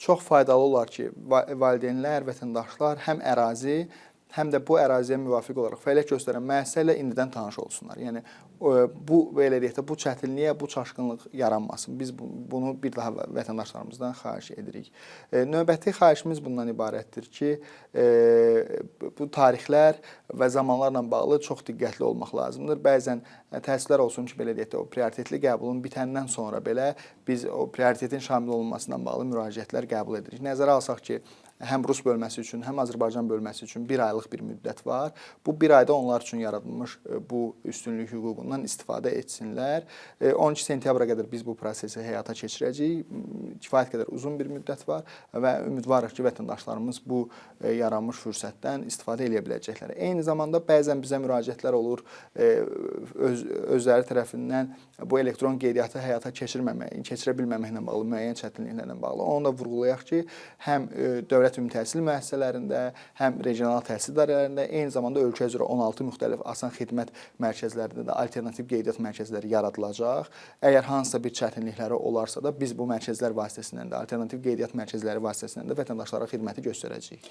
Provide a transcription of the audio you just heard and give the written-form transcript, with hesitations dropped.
çox faydalı olar ki, valideynlər, vətəndaşlar həm ərazi, həm də bu əraziyə müvafiq olaraq fəaliyyət göstərən müəssisə ilə indidən tanış olsunlar. Yəni bu belə deyək də bu çətinliyə, bu çaşqınlıq yaranmasın. Biz bunu bir daha vətəndaşlarımızdan xahiş edirik. Növbəti xahişimiz bundan ibarətdir ki, bu tarixlər və zamanlarla bağlı çox diqqətli olmaq lazımdır. Bəzən təəssüflər olsun ki, belə deyək də o prioritetli qəbulun bitəndən sonra belə biz o prioritetin şamil olunmasından bağlı müraciətlər qəbul edirik. Nəzərə alsaq ki, həm Rus bölməsi üçün, həm Azərbaycan bölməsi üçün 1 aylıq bir müddət var. Bu 1 ayda onlar üçün yaradılmış bu üstünlük hüququndan istifadə etsinlər. 12 sentyabra qədər biz bu prosesi həyata keçirəcəyik. Kifayət qədər uzun bir müddət var və ümidvarıq ki, vətəndaşlarımız bu yaranmış fürsətdən istifadə edə biləcəklər. Eyni zamanda bəzən bizə müraciətlər olur, özləri tərəfindən bu elektron qeydiyyatı həyata keçirə bilməməklə bağlı, müəyyən çətinliklərlə bağlı. Onu da vurğulayaq ki, həm dövlət ümumi təhsil müəssisələrində, həm regional təhsil idarələrində, eyni zamanda ölkə üzrə 16 müxtəlif asan xidmət mərkəzlərində də alternativ qeydiyyat mərkəzləri yaradılacaq. Əgər hansısa bir çətinlikləri olarsa da biz bu mərkəzlər vasitəsilə də, alternativ qeydiyyat mərkəzləri vasitəsilə də vətəndaşlara xidməti göstərəcəyik.